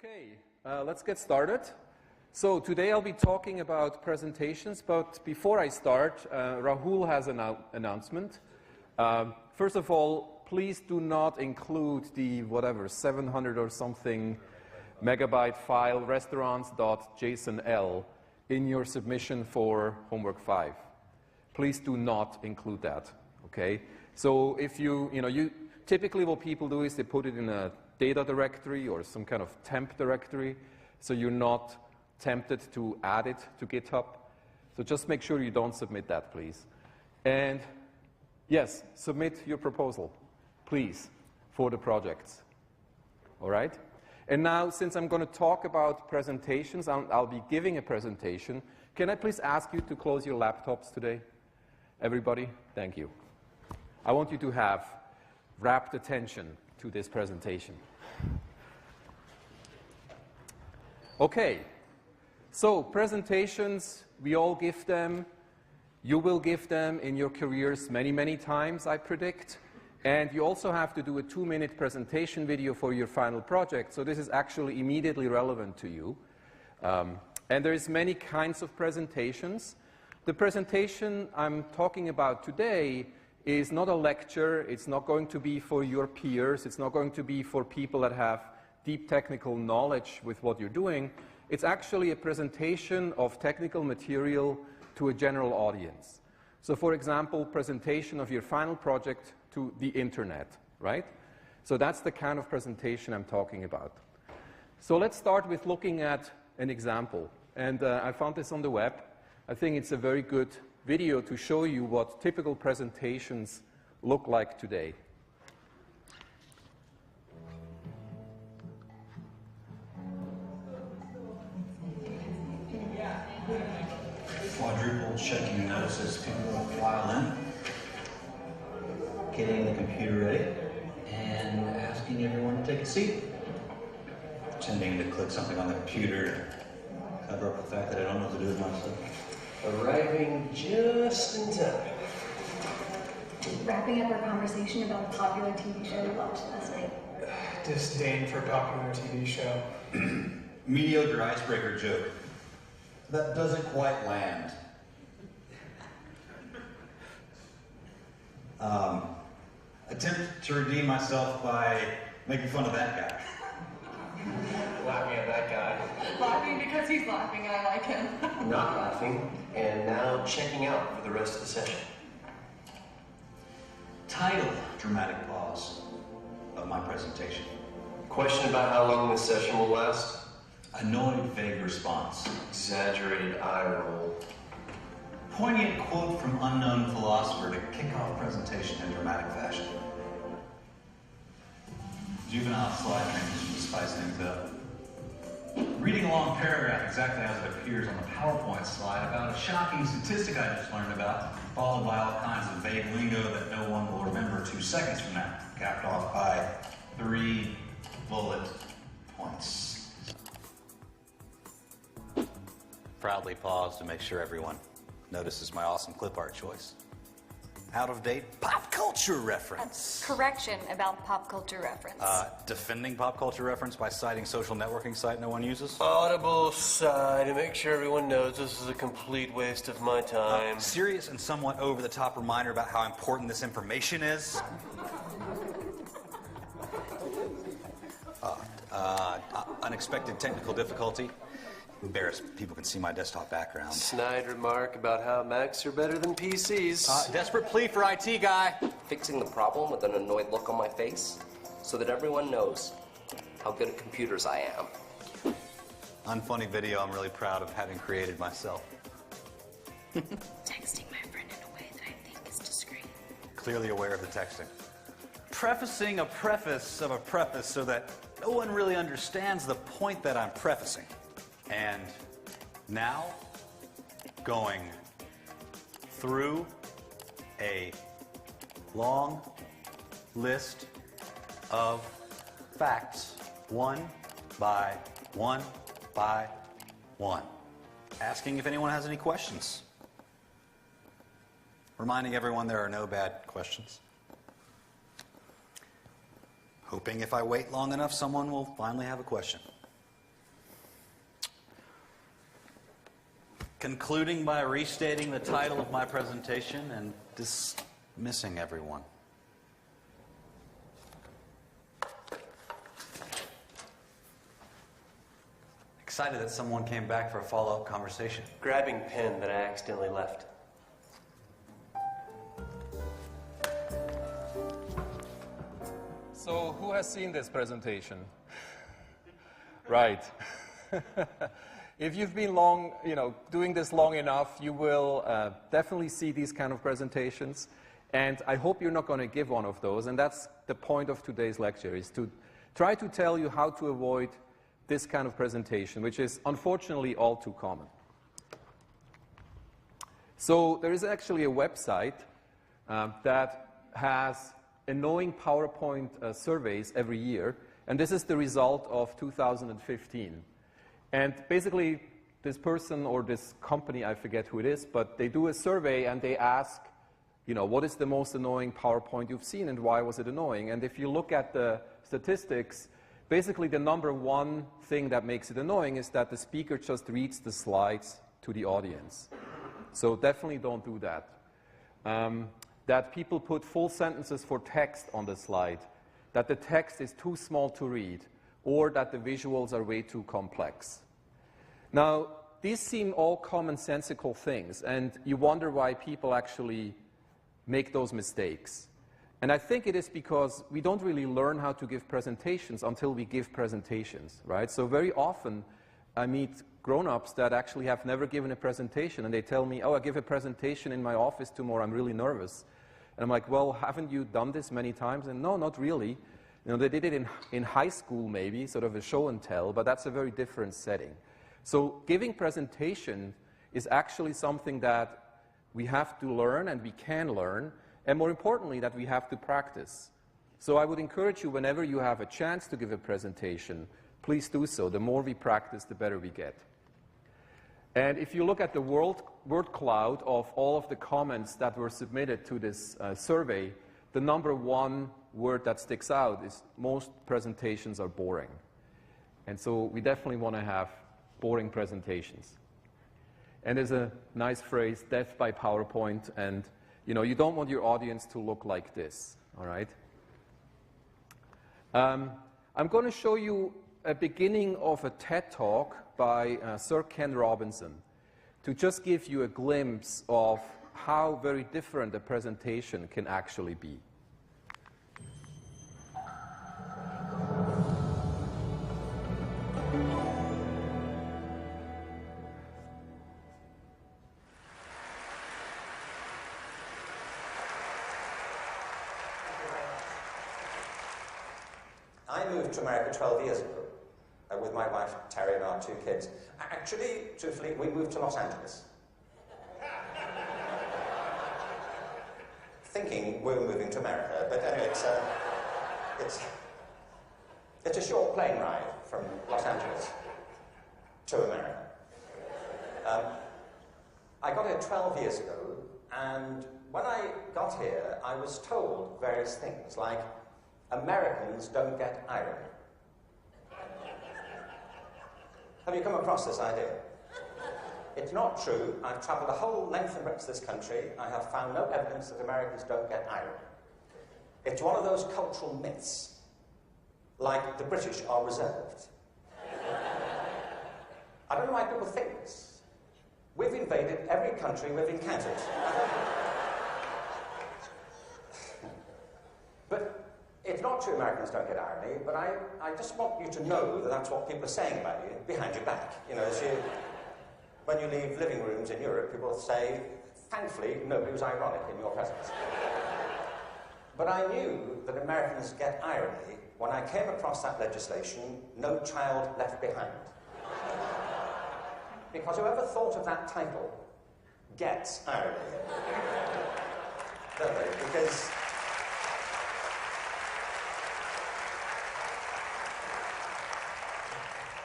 Okay, let's get started. So today I'll be talking about presentations, but before I start, Rahul has an announcement. First of all, please do not include the 700 or something megabyte file restaurants.jsonl in your submission for homework 5. Please do not include that, okay? So if you typically what people do is they put it in a data directory or some kind of temp directory, so you're not tempted to add it to GitHub. So just make sure you don't submit that, please. And yes, submit your proposal, please, for the projects. All right? And now, since I'm going to talk about presentations, I'll be giving a presentation. Can I please ask you to close your laptops today? Everybody? Thank you. I want you to have rapt attention to this presentation. Okay, so presentations, we all give them. You will give them in your careers many, many times, I predict. And you also have to do a 2-minute presentation video for your final project, so this is actually immediately relevant to you. And there's many kinds of presentations. The presentation I'm talking about today is not a lecture. It's not going to be for your peers. It's not going to be for people that have deep technical knowledge with what you're doing. It's actually a presentation of technical material to a general audience. So for example, presentation of your final project to the internet, right? So that's the kind of presentation I'm talking about. So let's start with looking at an example. And I found this on the web. I think it's a very good video to show you what typical presentations look like today. Quadruple checking notices people file in, getting the computer ready, and asking everyone to take a seat. Pretending to click something on the computer, cover up the fact that I don't know what to do with myself. Arriving just in time. Wrapping up our conversation about a popular TV show we watched last night. Disdain for popular TV show. Mediocre icebreaker joke. That doesn't quite land. Attempt to redeem myself by making fun of that guy. Laughing at that guy. Laughing because he's laughing and I like him. Not laughing, and now checking out for the rest of the session. Title, dramatic pause of my presentation. Question about how long this session will last? Annoyed, vague response. Exaggerated eye roll. Poignant quote from unknown philosopher to kick off presentation in dramatic fashion. Juvenile slide transition to spice things up. Reading a long paragraph exactly as it appears on the PowerPoint slide about a shocking statistic I just learned about, followed by all kinds of vague lingo that no one will remember 2 seconds from now, capped off by 3 bullet points. Proudly pause to make sure everyone notices my awesome clip art choice. Out-of-date pop culture reference. Correction about pop culture reference. Defending pop culture reference by citing social networking site no one uses. Audible sigh to make sure everyone knows this is a complete waste of my time. Serious and somewhat over-the-top reminder about how important this information is. Unexpected technical difficulty. Embarrassed. People can see my desktop background. Snide remark about how Macs are better than PCs. Desperate plea for IT guy. Fixing the problem with an annoyed look on my face so that everyone knows how good at computers I am. Unfunny video I'm really proud of having created myself. Texting my friend in a way that I think is discreet. Clearly aware of the texting. Prefacing a preface of a preface so that no one really understands the point that I'm prefacing. And now, going through a long list of facts, one by one by one. Asking if anyone has any questions. Reminding everyone there are no bad questions. Hoping if I wait long enough, someone will finally have a question. concluding by restating the title of my presentation and dismissing everyone. Excited that someone came back for a follow-up conversation. Grabbing pen that I accidentally left. So who has seen this presentation? Right. If you've been doing this long enough, you will definitely see these kind of presentations. And I hope you're not going to give one of those. And that's the point of today's lecture, is to try to tell you how to avoid this kind of presentation, which is unfortunately all too common. So there is actually a website that has annoying PowerPoint surveys every year, and this is the result of 2015. And basically, this person or this company, I forget who it is, but they do a survey and they ask, what is the most annoying PowerPoint you've seen and why was it annoying? And if you look at the statistics, basically the number one thing that makes it annoying is that the speaker just reads the slides to the audience. So definitely don't do that. That people put full sentences for text on the slide, that the text is too small to read, or that the visuals are way too complex. Now, these seem all commonsensical things, and you wonder why people actually make those mistakes. And I think it is because we don't really learn how to give presentations until we give presentations, right? So very often I meet grown-ups that actually have never given a presentation, and they tell me, I give a presentation in my office tomorrow, I'm really nervous. And I'm like, well, haven't you done this many times? And no, not really. They did it in high school maybe, sort of a show and tell, but that's a very different setting. So giving presentation is actually something that we have to learn and we can learn, and more importantly, that we have to practice. So I would encourage you, whenever you have a chance to give a presentation, please do so. The more we practice, the better we get. And if you look at the word cloud of all of the comments that were submitted to this survey, the number one word that sticks out is most presentations are boring. And so we definitely want to have boring presentations. And there's a nice phrase, death by PowerPoint, and you don't want your audience to look like this, all right? I'm going to show you a beginning of a TED Talk by Sir Ken Robinson to just give you a glimpse of how very different a presentation can actually be. I moved to America 12 years ago with my wife Terry and our 2 kids. Actually, truthfully, we moved to Los Angeles. Thinking we were moving to America, but anyway, it's a short plane ride from Los Angeles to America. I got here 12 years ago, and when I got here, I was told various things, like Americans don't get irony. Have you come across this idea? It's not true. I've travelled the whole length and breadth of this country. I have found no evidence that Americans don't get irony. It's one of those cultural myths, like the British are reserved. I don't know why people think this. We've invaded every country we've encountered. But it's not true Americans don't get irony, but I just want you to know that that's what people are saying about you behind your back. When you leave living rooms in Europe, people say, thankfully, nobody was ironic in your presence. But I knew that Americans get irony when I came across that legislation, No Child Left Behind. Because whoever thought of that title gets irony. Don't they?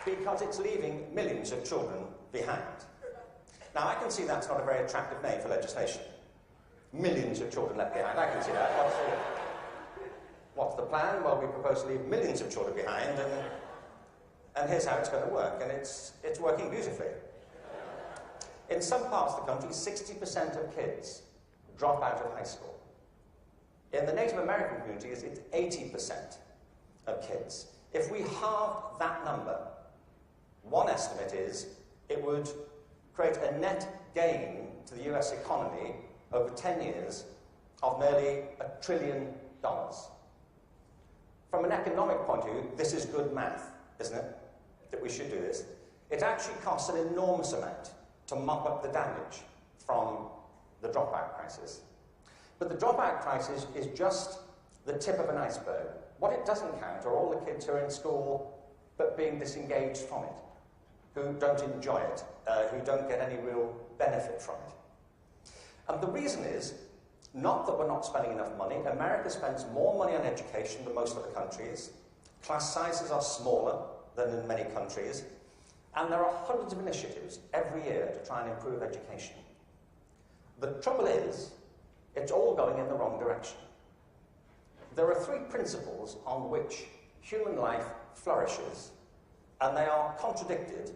Because it's leaving millions of children behind. Now, I can see that's not a very attractive name for legislation. Millions of children left behind. I can see that. What's the plan? Well, we propose to leave millions of children behind, and here's how it's going to work. And it's working beautifully. In some parts of the country, 60% of kids drop out of high school. In the Native American communities, it's 80% of kids. If we halved that number, one estimate is it would create a net gain to the US economy over 10 years of nearly $1 trillion. From an economic point of view, this is good math, isn't it? That we should do this. It actually costs an enormous amount to mop up the damage from the dropout crisis. But the dropout crisis is just the tip of an iceberg. What it doesn't count are all the kids who are in school but being disengaged from it, who don't enjoy it, who don't get any real benefit from it. And the reason is not that we're not spending enough money. America spends more money on education than most other countries. Class sizes are smaller than in many countries. And there are hundreds of initiatives every year to try and improve education. The trouble is, it's all going in the wrong direction. There are three principles on which human life flourishes, and they are contradicted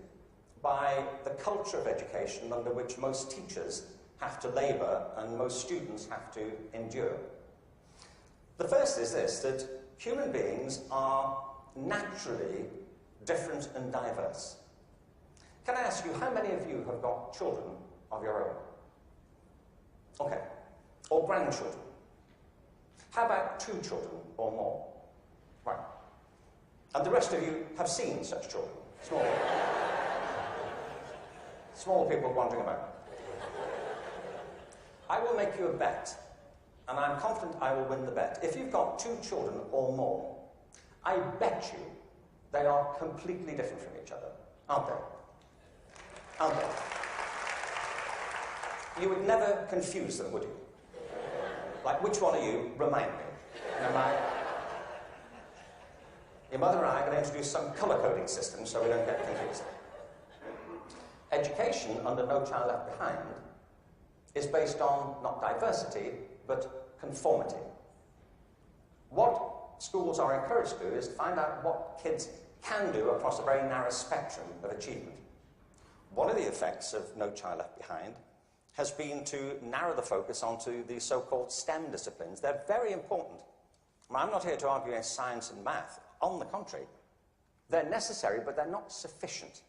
by the culture of education under which most teachers have to labour and most students have to endure. The first is this, that human beings are naturally different and diverse. Can I ask you, how many of you have got children of your own? Okay. Or grandchildren? How about 2 children or more? Right. And the rest of you have seen such children? Small people wandering about. I will make you a bet, and I'm confident I will win the bet. If you've got 2 children or more, I bet you they are completely different from each other, aren't they? Aren't they? You would never confuse them, would you? Like, which one of you? Remind me. Your mother and I are going to introduce some colour-coding system so we don't get confused. Education under No Child Left Behind is based on not diversity, but conformity. What schools are encouraged to do is to find out what kids can do across a very narrow spectrum of achievement. One of the effects of No Child Left Behind has been to narrow the focus onto the so-called STEM disciplines. They're very important. I'm not here to argue against science and math. On the contrary, they're necessary, but they're not sufficient.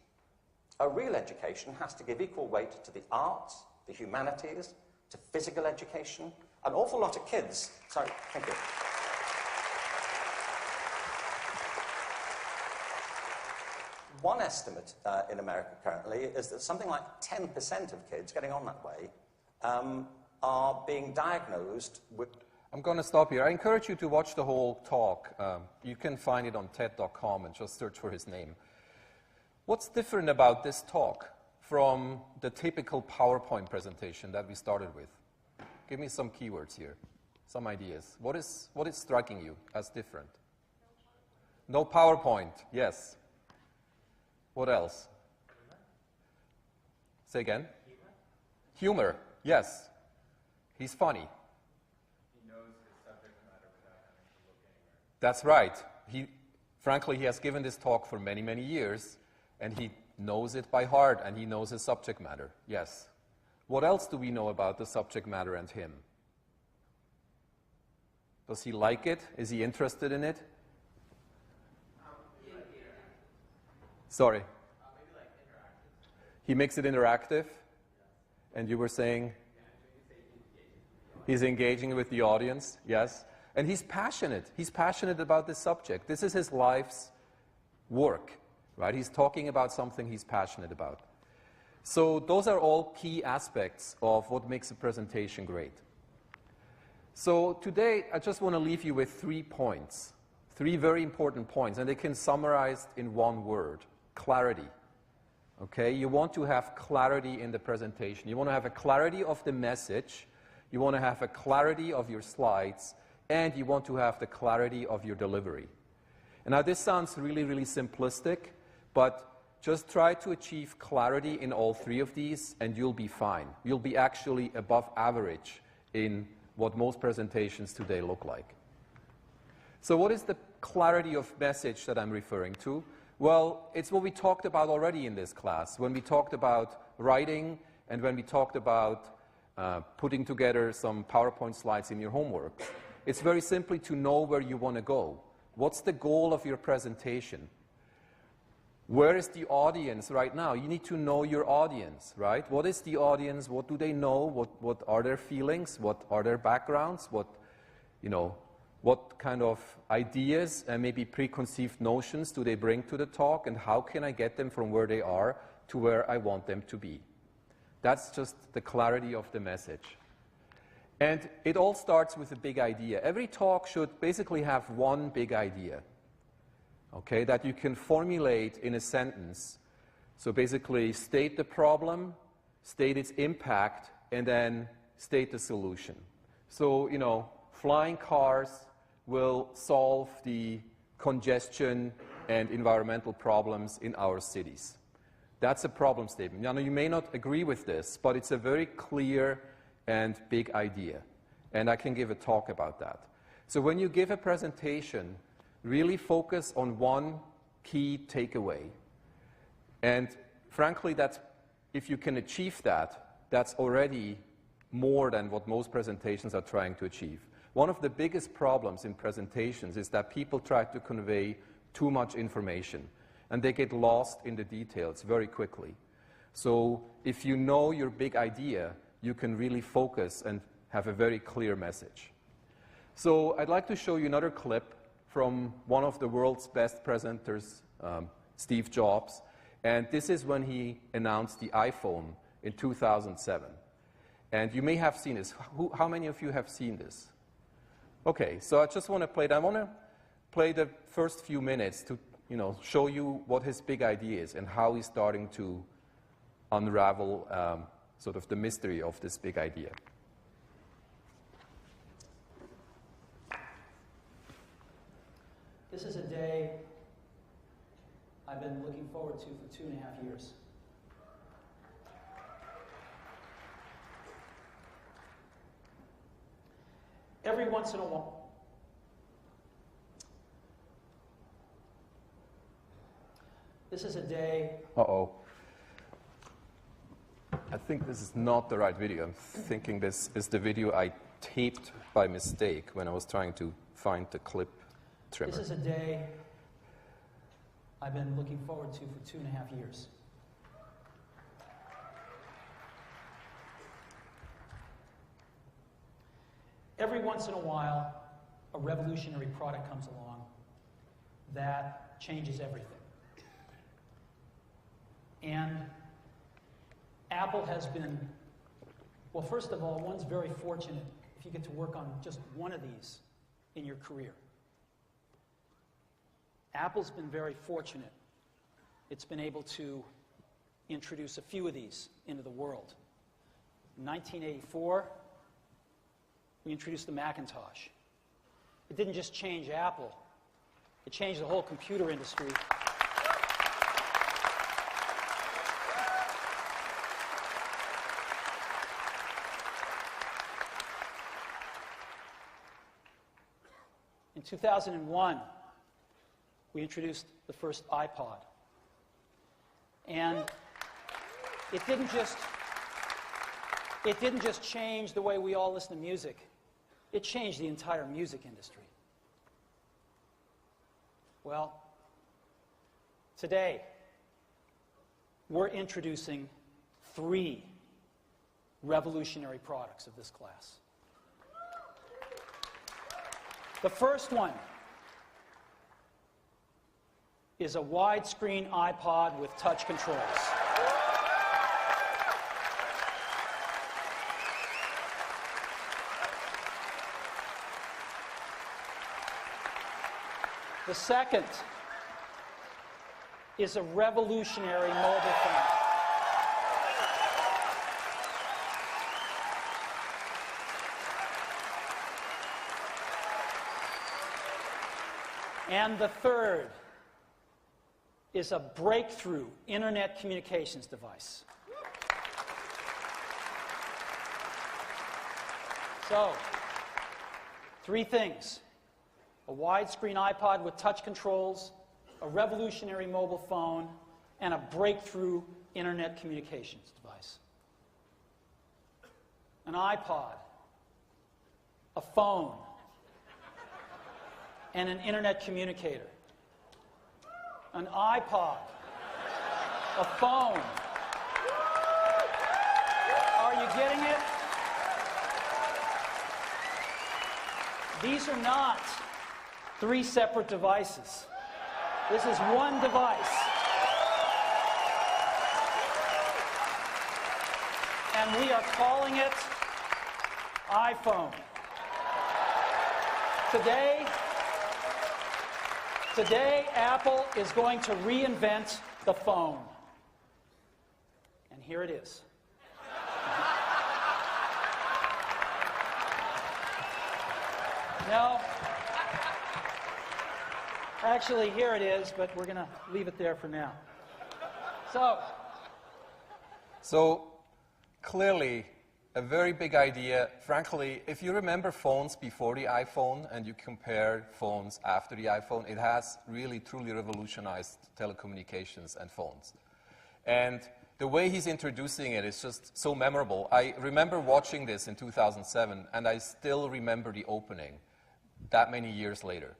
A real education has to give equal weight to the arts, the humanities, to physical education. An awful lot of kids... Sorry, thank you. One estimate in America currently is that something like 10% of kids getting on that way are being diagnosed with... I'm going to stop here. I encourage you to watch the whole talk. You can find it on TED.com and just search for his name. What's different about this talk from the typical PowerPoint presentation that we started with? Give me some keywords here, some ideas. What is striking you as different? No PowerPoint, yes. What else? Say again? Humor, yes. He's funny. He knows his subject matter without having to look anywhere. That's right. Frankly, he has given this talk for many, many years, and he knows it by heart, and he knows his subject matter, yes. What else do we know about the subject matter and him? Does he like it? Is he interested in it? Sorry. Maybe like interactive. He makes it interactive? And you were saying? He's engaging with the audience, yes. And he's passionate. He's passionate about this subject. This is his life's work, right? He's talking about something he's passionate about. So those are all key aspects of what makes a presentation great. So today, I just want to leave you with 3 points, 3 very important points, and they can summarize in one word: clarity. Okay, you want to have clarity in the presentation. You want to have a clarity of the message, you want to have a clarity of your slides, and you want to have the clarity of your delivery. And now this sounds really, really simplistic, but just try to achieve clarity in all 3 of these, and you'll be fine. You'll be actually above average in what most presentations today look like. So what is the clarity of message that I'm referring to? Well, it's what we talked about already in this class, when we talked about writing and when we talked about putting together some PowerPoint slides in your homework. It's very simply to know where you want to go. What's the goal of your presentation? Where is the audience right now? You need to know your audience, right? What is the audience? What do they know? What are their feelings? What are their backgrounds? What kind of ideas and maybe preconceived notions do they bring to the talk? And how can I get them from where they are to where I want them to be? That's just the clarity of the message. And it all starts with a big idea. Every talk should basically have one big idea. Okay, that you can formulate in a sentence. So basically state the problem, state its impact, and then state the solution. So, flying cars will solve the congestion and environmental problems in our cities. That's a problem statement. Now, you may not agree with this, but it's a very clear and big idea. And I can give a talk about that. So when you give a presentation, really focus on one key takeaway. And frankly, if you can achieve that, that's already more than what most presentations are trying to achieve. One of the biggest problems in presentations is that people try to convey too much information, and they get lost in the details very quickly. So if you know your big idea, you can really focus and have a very clear message. So I'd like to show you another clip from one of the world's best presenters, Steve Jobs. And this is when he announced the iPhone in 2007. And you may have seen this. How many of you have seen this? Okay, so I just want to play it. I want to play the first few minutes to show you what his big idea is and how he's starting to unravel sort of the mystery of this big idea. This is a day I've been looking forward to for 2.5 years. Every once in a while, this is a day. Uh-oh. I think this is not the right video. I'm thinking this is the video I taped by mistake when I was trying to find the clip trimmer. This is a day I've been looking forward to for 2.5 years. Every once in a while, a revolutionary product comes along that changes everything. And Apple has been, well, first of all, one's very fortunate if you get to work on just one of these in your career. Apple's been very fortunate. It's been able to introduce a few of these into the world. In 1984, we introduced the Macintosh. It didn't just change Apple, it changed the whole computer industry. In 2001, we introduced the first iPod. And it didn't just change the way we all listen to music. It changed the entire music industry. Well, today, we're introducing 3 revolutionary products of this class. The first one is a widescreen iPod with touch controls. The second is a revolutionary mobile phone. And the third is a breakthrough internet communications device. So, 3 things. A widescreen iPod with touch controls, a revolutionary mobile phone, and a breakthrough internet communications device. an iPod, a phone, and an internet communicator. An iPod, a phone. Are you getting it? These are not 3 separate devices. This is one device. And we are calling it iPhone. Today, Apple is going to reinvent the phone. And here it is. No. Actually, here it is, but we're going to leave it there for now. So clearly, a very big idea. Frankly, if you remember phones before the iPhone and you compare phones after the iPhone, it has really, truly revolutionized telecommunications and phones. And the way he's introducing it is just so memorable. I remember watching this in 2007, and I still remember the opening that many years later.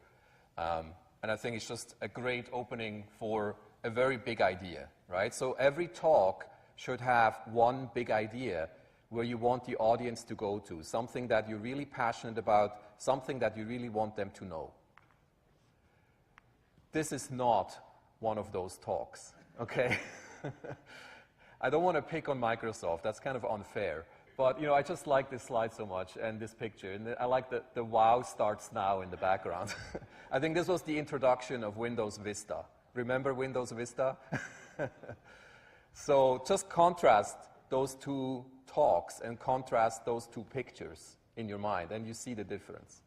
And I think it's just a great opening for a very big idea, right? So every talk should have one big idea where you want the audience to go to, something that you're really passionate about, something that you really want them to know. This is not one of those talks, okay? I don't want to pick on Microsoft, that's kind of unfair. But, I just like this slide so much and this picture. And I like that the wow starts now in the background. I think this was the introduction of Windows Vista. Remember Windows Vista? So just contrast those two talks and contrast those two pictures in your mind, and you see the difference.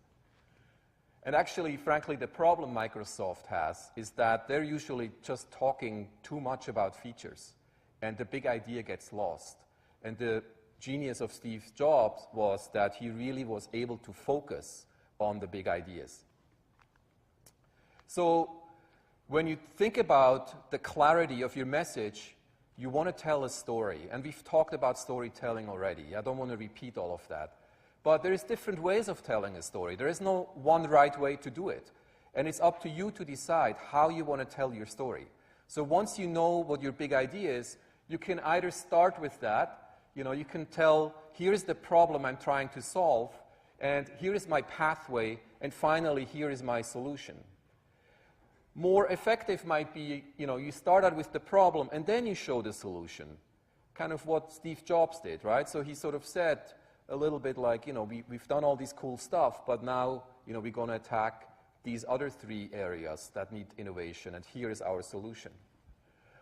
And actually, frankly, the problem Microsoft has is that they're usually just talking too much about features, and the big idea gets lost. And the genius of Steve Jobs was that he really was able to focus on the big ideas. So when you think about the clarity of your message, you want to tell a story. And we've talked about storytelling already. I don't want to repeat all of that. But there is different ways of telling a story. There is no one right way to do it. And it's up to you to decide how you want to tell your story. So once you know what your big idea is, you can either start with that. You can tell, here's the problem I'm trying to solve, and here is my pathway, and finally, here is my solution. More effective might be, you start out with the problem, and then you show the solution. Kind of what Steve Jobs did, right? So he sort of said a little bit like, we've done all this cool stuff, but now, we're going to attack these other 3 areas that need innovation, and here is our solution.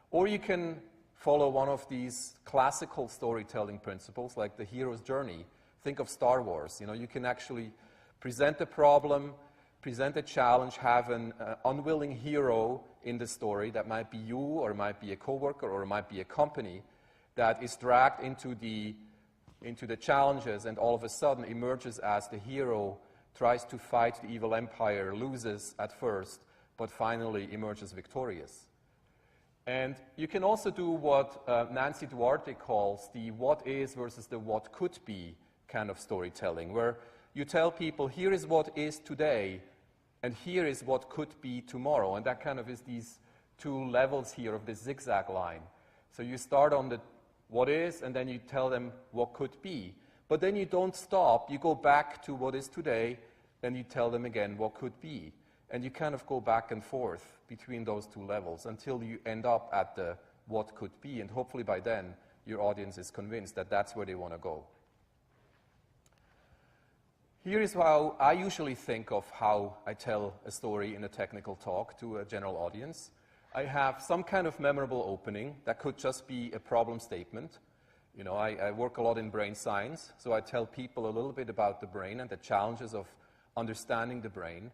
Or you can follow one of these classical storytelling principles, like the hero's journey. Think of Star Wars. You can actually present a problem, present a challenge, have an unwilling hero in the story that might be you, or it might be a coworker, or it might be a company that is dragged into the challenges and all of a sudden emerges as the hero, tries to fight the evil empire, loses at first, but finally emerges victorious. And you can also do what Nancy Duarte calls the what is versus the what could be kind of storytelling, where you tell people, here is what is today, and here is what could be tomorrow. And that kind of is these 2 levels here of the zigzag line. So you start on the what is, and then you tell them what could be. But then you don't stop. You go back to what is today, and you tell them again what could be. And you kind of go back and forth between those 2 levels until you end up at the what could be. And hopefully by then, your audience is convinced that that's where they want to go. Here is how I usually think of how I tell a story in a technical talk to a general audience. I have some kind of memorable opening that could just be a problem statement. I work a lot in brain science, so I tell people a little bit about the brain and the challenges of understanding the brain.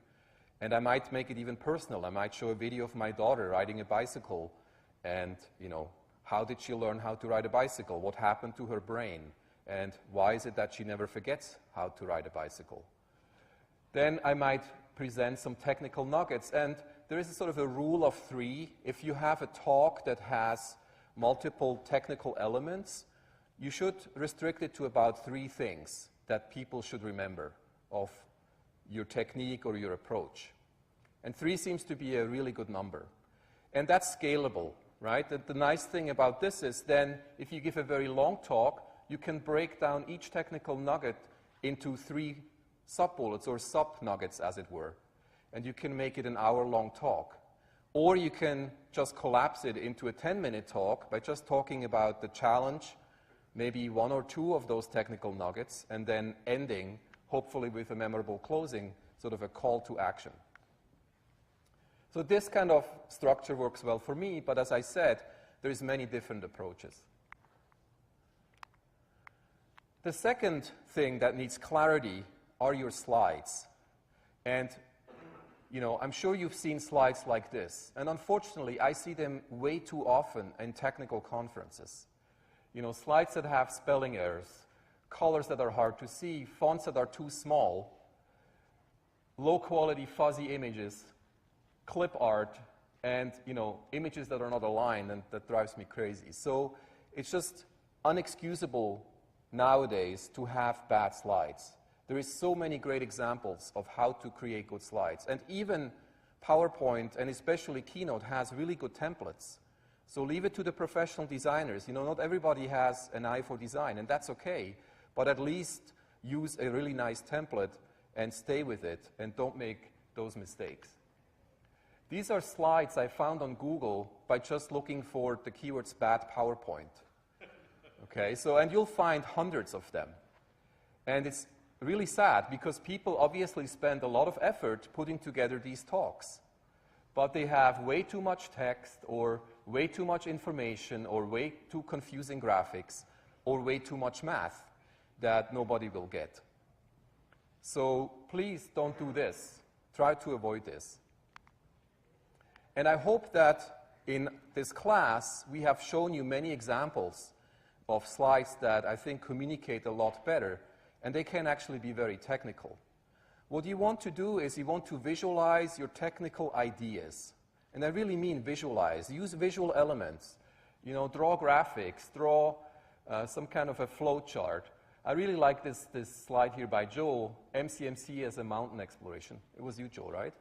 And I might make it even personal. I might show a video of my daughter riding a bicycle and, how did she learn how to ride a bicycle? What happened to her brain? And why is it that she never forgets how to ride a bicycle? Then I might present some technical nuggets. And there is a sort of a rule of 3. If you have a talk that has multiple technical elements, you should restrict it to about 3 things that people should remember of your technique or your approach. And 3 seems to be a really good number. And that's scalable, right? The nice thing about this is then if you give a very long talk, you can break down each technical nugget into 3 sub-bullets or sub-nuggets, as it were. And you can make it an hour-long talk. Or you can just collapse it into a 10-minute talk by just talking about the challenge, maybe 1 or 2 of those technical nuggets, and then ending, hopefully with a memorable closing, sort of a call to action. So this kind of structure works well for me, but as I said, there's many different approaches. The second thing that needs clarity are your slides. And you know, I'm sure you've seen slides like this, and unfortunately, I see them way too often in technical conferences. You know, slides that have spelling errors, colors that are hard to see, fonts that are too small, low-quality fuzzy images, clip art, and, you know, images that are not aligned, and that drives me crazy. So it's just unexcusable nowadays to have bad slides. There is so many great examples of how to create good slides. And even PowerPoint, and especially Keynote, has really good templates. So leave it to the professional designers. You know, not everybody has an eye for design, and that's okay. But at least use a really nice template and stay with it, and don't make those mistakes. These are slides I found on Google by just looking for the keywords bad PowerPoint. Okay, so, and you'll find hundreds of them. And it's really sad because people obviously spend a lot of effort putting together these talks, but they have way too much text or way too much information or way too confusing graphics or way too much math that nobody will get. So please don't do this. Try to avoid this. And I hope that in this class we have shown you many examples of slides that I think communicate a lot better, and they can actually be very technical. What you want to do is you want to visualize your technical ideas. And I really mean visualize. Use visual elements. You know, draw graphics, draw some kind of a flow chart. I really like this slide here by Joe, MCMC as a mountain exploration. It was you, Joe, right?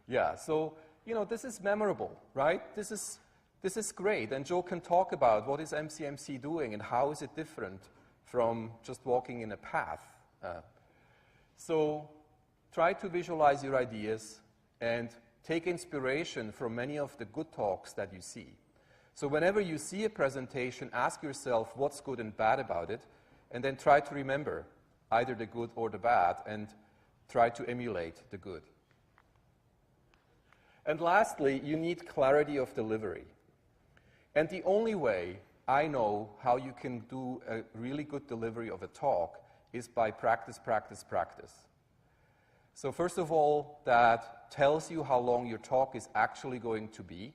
Yeah, so, you know, this is memorable, right? This is great, and Joe can talk about what is MCMC doing and how is it different from just walking in a path. So try to visualize your ideas and take inspiration from many of the good talks that you see. So whenever you see a presentation, ask yourself what's good and bad about it, and then try to remember either the good or the bad, and try to emulate the good. And lastly, you need clarity of delivery. And the only way I know how you can do a really good delivery of a talk is by practice, practice, practice. So first of all, that tells you how long your talk is actually going to be.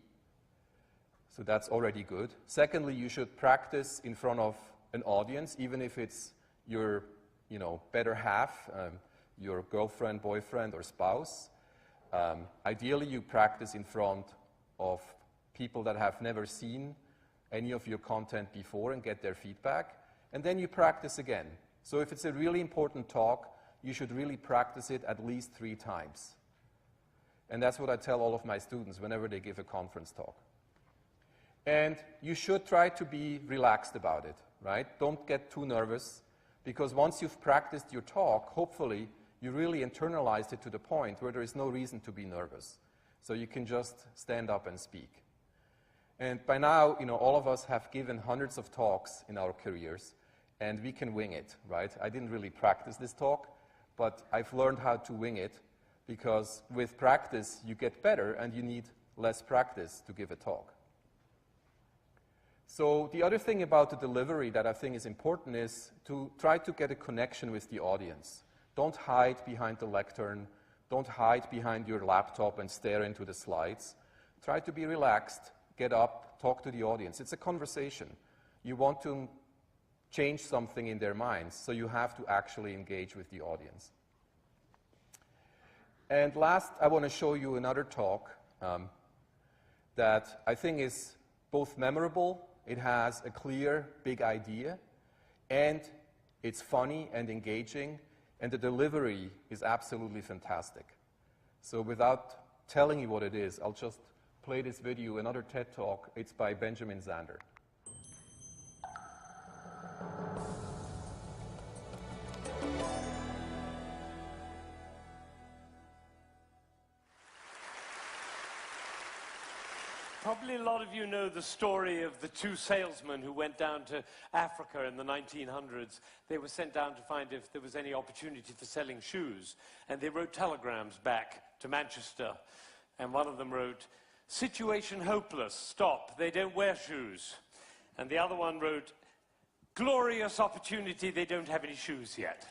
So that's already good. Secondly, you should practice in front of an audience, even if it's your, you know, better half, your girlfriend, boyfriend, or spouse. Ideally, you practice in front of people that have never seen any of your content before and get their feedback. And then you practice again. So if it's a really important talk, you should really practice it at least 3 times. And that's what I tell all of my students whenever they give a conference talk. And you should try to be relaxed about it, right? Don't get too nervous, because once you've practiced your talk, hopefully you really internalized it to the point where there is no reason to be nervous. So you can just stand up and speak. And by now, you know, all of us have given hundreds of talks in our careers, and we can wing it, right? I didn't really practice this talk, but I've learned how to wing it, because with practice you get better and you need less practice to give a talk. So the other thing about the delivery that I think is important is to try to get a connection with the audience. Don't hide behind the lectern. Don't hide behind your laptop and stare into the slides. Try to be relaxed, get up, talk to the audience. It's a conversation. You want to change something in their minds, so you have to actually engage with the audience. And last, I want to show you another talk that I think is both memorable. It has a clear, big idea. and it's funny and engaging, and the delivery is absolutely fantastic. So without telling you what it is, I'll just play this video, another TED Talk. It's by Benjamin Zander. Probably a lot of you know the story of the two salesmen who went down to Africa in the 1900s. They were sent down to find if there was any opportunity for selling shoes. And they wrote telegrams back to Manchester. And one of them wrote, "Situation hopeless, stop, they don't wear shoes." And the other one wrote, "Glorious opportunity, they don't have any shoes yet."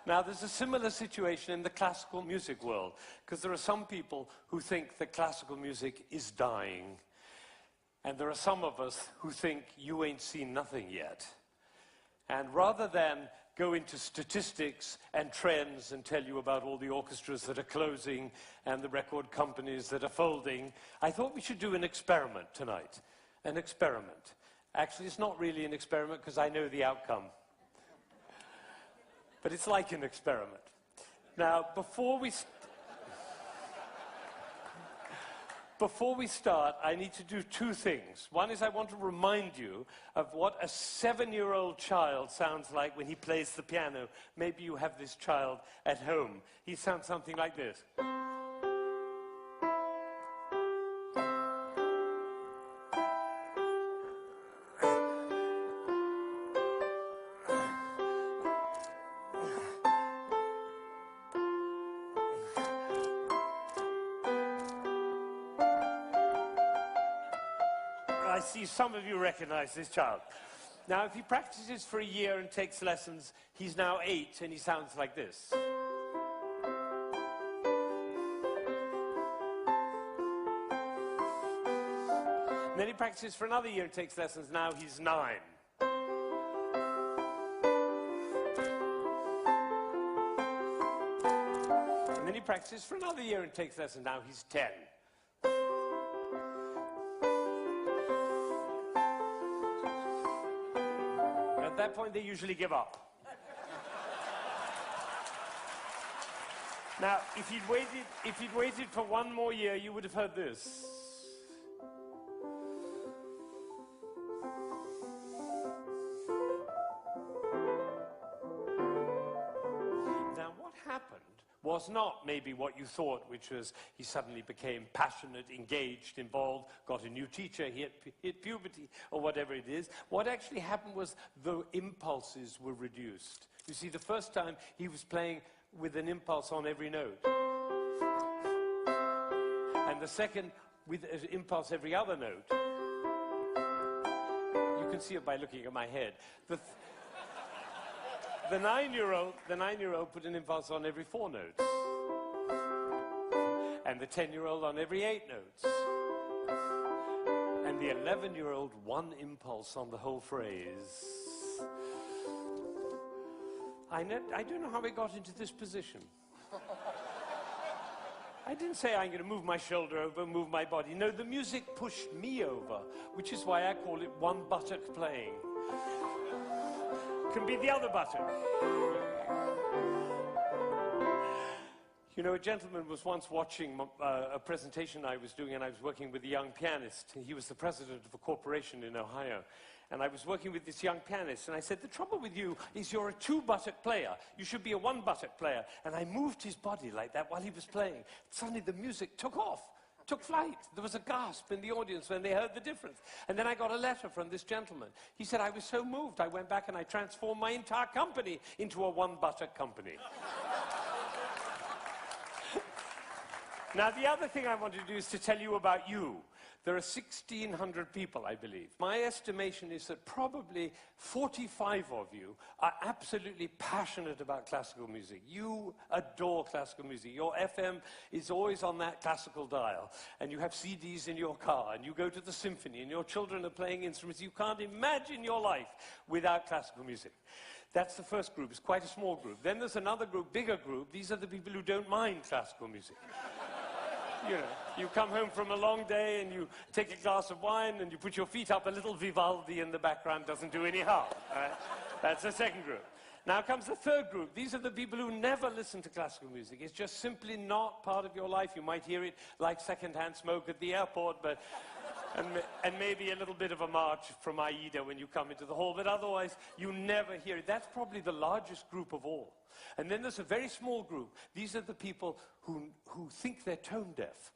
Now, there's a similar situation in the classical music world, because there are some people who think that classical music is dying, and there are some of us who think you ain't seen nothing yet. And rather than go into statistics and trends and tell you about all the orchestras that are closing and the record companies that are folding, I thought we should do an experiment tonight. An experiment. Actually, it's not really an experiment because I know the outcome. But it's like an experiment. Now, before we start, I need to do two things. One is I want to remind you of what a 7-year-old child sounds like when he plays the piano. Maybe you have this child at home. He sounds something like this. I see some of you recognize this child. Now, if he practices for a year and takes lessons, he's now 8 and he sounds like this. And then he practices for another year and takes lessons, now he's 9. And then he practices for another year and takes lessons, now he's 10. At that point, they usually give up. Now, if he'd waited for one more year, you would have heard this. Now, what happened was not maybe what you thought, which was he suddenly became passionate, engaged, involved, got a new teacher, he hit puberty, or whatever it is. What actually happened was the impulses were reduced. You see, the first time he was playing with an impulse on every note. And the second, with an impulse every other note. You can see it by looking at my head. The 9-year-old put an impulse on every 4 notes. And the 10-year-old on every 8 notes. And the 11-year-old, one impulse on the whole phrase. I don't know how I got into this position. I didn't say I'm going to move my shoulder over, move my body. No, the music pushed me over, which is why I call it one buttock playing. Can be the other button. You know, a gentleman was once watching a presentation I was doing, and I was working with a young pianist. He was the president of a corporation in Ohio. And I was working with this young pianist, and I said, the trouble with you is you're a 2-buttock player. You should be a 1-buttock player. And I moved his body like that while he was playing. Suddenly the music took off. Took flight. There was a gasp in the audience when they heard the difference. And then I got a letter from this gentleman. He said, I was so moved, I went back and I transformed my entire company into a 1-buttock company. Now, the other thing I want to do is to tell you about you. There are 1,600 people, I believe. My estimation is that probably 45 of you are absolutely passionate about classical music. You adore classical music. Your FM is always on that classical dial. And you have CDs in your car. And you go to the symphony. And your children are playing instruments. You can't imagine your life without classical music. That's the first group. It's quite a small group. Then there's another group, bigger group. These are the people who don't mind classical music. You know, you come home from a long day and you take a glass of wine and you put your feet up, a little Vivaldi in the background doesn't do any harm. Right? That's the second group. Now comes the third group. These are the people who never listen to classical music. It's just simply not part of your life. You might hear it like secondhand smoke at the airport, but and maybe a little bit of a march from Aida when you come into the hall, but otherwise you never hear it. That's probably the largest group of all. And then there's a very small group. These are the people who think they're tone deaf.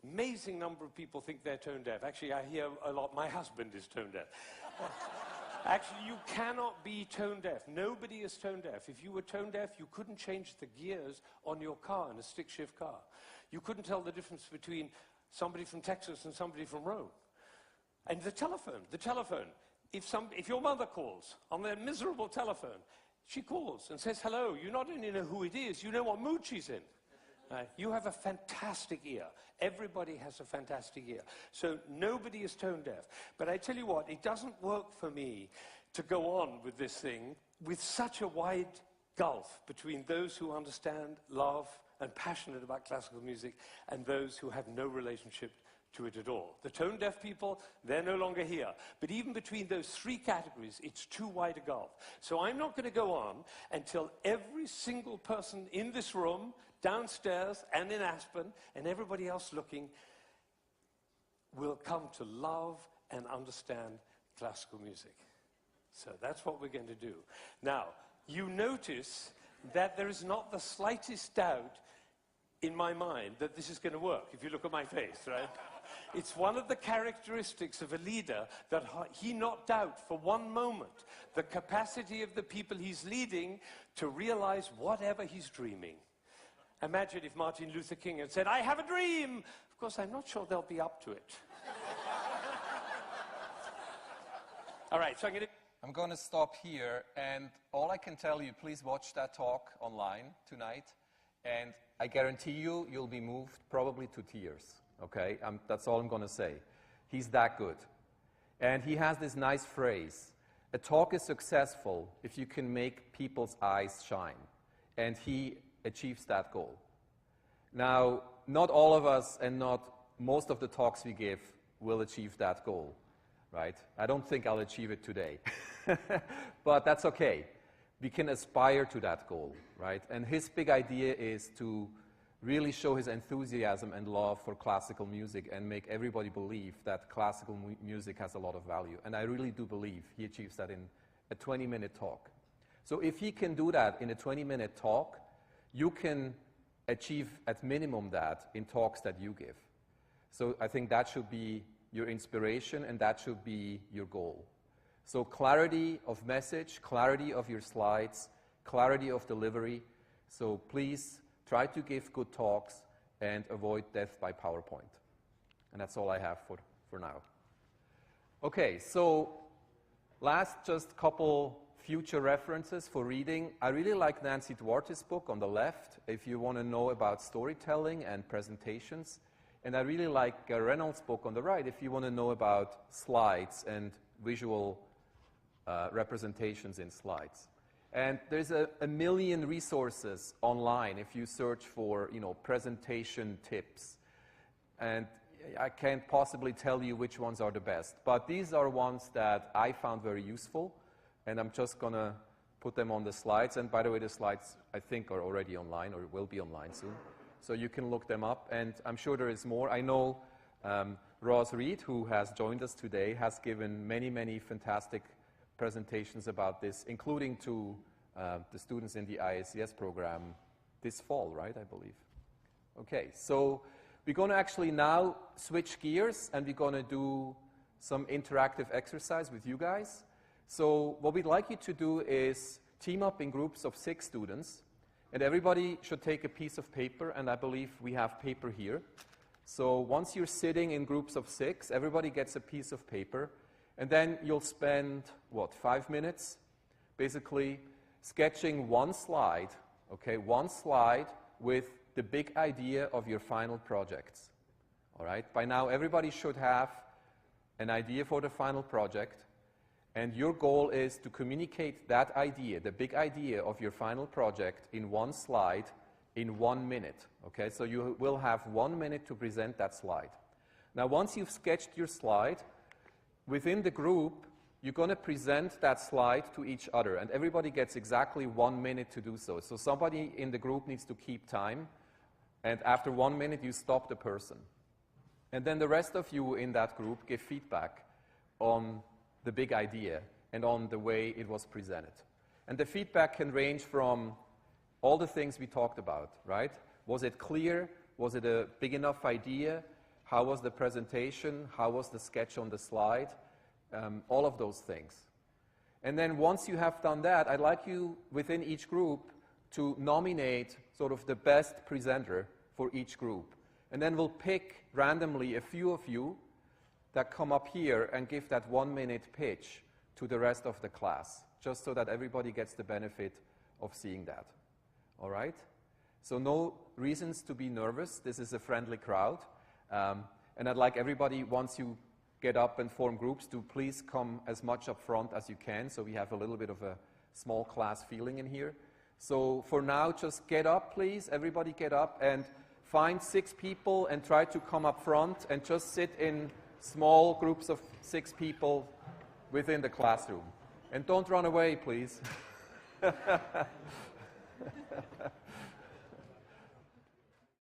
Amazing number of people think they're tone deaf. Actually, I hear a lot, my husband is tone deaf. Actually, you cannot be tone deaf. Nobody is tone deaf. If you were tone deaf, you couldn't change the gears on your car, in a stick-shift car. You couldn't tell the difference between somebody from Texas and somebody from Rome. And the telephone. If your mother calls on their miserable telephone, she calls and says hello. You not only know who it is, you know what mood she's in. You have a fantastic ear. Everybody has a fantastic ear. So nobody is tone deaf. But I tell you what, it doesn't work for me to go on with this thing with such a wide gulf between those who understand, love, and passionate about classical music and those who have no relationship to it at all. The tone deaf people, they're no longer here. But even between those three categories, it's too wide a gulf. So I'm not going to go on until every single person in this room, downstairs and in Aspen, and everybody else looking, will come to love and understand classical music. So that's what we're going to do. Now, you notice that there is not the slightest doubt in my mind that this is going to work, if you look at my face, right? It's one of the characteristics of a leader that he not doubt for one moment the capacity of the people he's leading to realize whatever he's dreaming. Imagine if Martin Luther King had said, "I have a dream." Of course, I'm not sure they'll be up to it. All right, so I'm going to stop here, and all I can tell you, please watch that talk online tonight, and I guarantee you, you'll be moved probably to tears, okay? That's all I'm going to say. He's that good. And he has this nice phrase, a talk is successful if you can make people's eyes shine. And he achieves that goal. Now, not all of us and not most of the talks we give will achieve that goal, right? I don't think I'll achieve it today, but that's okay. We can aspire to that goal, right? And his big idea is to really show his enthusiasm and love for classical music and make everybody believe that classical music has a lot of value. And I really do believe he achieves that in a 20-minute talk. So if he can do that in a 20-minute talk, you can achieve at minimum that in talks that you give. So I think that should be your inspiration and that should be your goal. So clarity of message, clarity of your slides, clarity of delivery. So please try to give good talks and avoid death by PowerPoint. And that's all I have for now. Okay, so last just couple future references for reading. I really like Nancy Duarte's book on the left, if you want to know about storytelling and presentations. And I really like Reynolds' book on the right, if you want to know about slides and visual representations in slides. And there's a million resources online if you search for, presentation tips. And I can't possibly tell you which ones are the best. But these are ones that I found very useful. And I'm just going to put them on the slides. And by the way, the slides, I think, are already online or will be online soon. So you can look them up. And I'm sure there is more. I know Ross Reed, who has joined us today, has given many, many fantastic presentations about this, including to the students in the IACS program this fall, right, I believe. Okay, so we're going to actually now switch gears, and we're going to do some interactive exercise with you guys. So what we'd like you to do is team up in groups of 6 students, and everybody should take a piece of paper, and I believe we have paper here. So once you're sitting in groups of 6, everybody gets a piece of paper, and then you'll spend, 5 minutes, basically sketching one slide, okay, one slide with the big idea of your final projects, all right? By now, everybody should have an idea for the final project, and your goal is to communicate that idea, the big idea of your final project, in one slide in 1 minute. Okay, so you will have 1 minute to present that slide. Now, once you've sketched your slide, within the group, you're going to present that slide to each other, and everybody gets exactly 1 minute to do so. So somebody in the group needs to keep time, and after 1 minute, you stop the person. And then the rest of you in that group give feedback on the big idea and on the way it was presented. And the feedback can range from all the things we talked about, right? Was it clear? Was it a big enough idea? How was the presentation? How was the sketch on the slide? All of those things. And then once you have done that, I'd like you, within each group, to nominate sort of the best presenter for each group. And then we'll pick randomly a few of you that come up here and give that 1 minute pitch to the rest of the class, just so that everybody gets the benefit of seeing that. All right? So no reasons to be nervous. This is a friendly crowd. And I'd like everybody, once you get up and form groups, to please come as much up front as you can, so we have a little bit of a small class feeling in here. So for now, just get up, please. Everybody get up and find 6 people and try to come up front and just sit in small groups of 6 people within the classroom. And don't run away, please.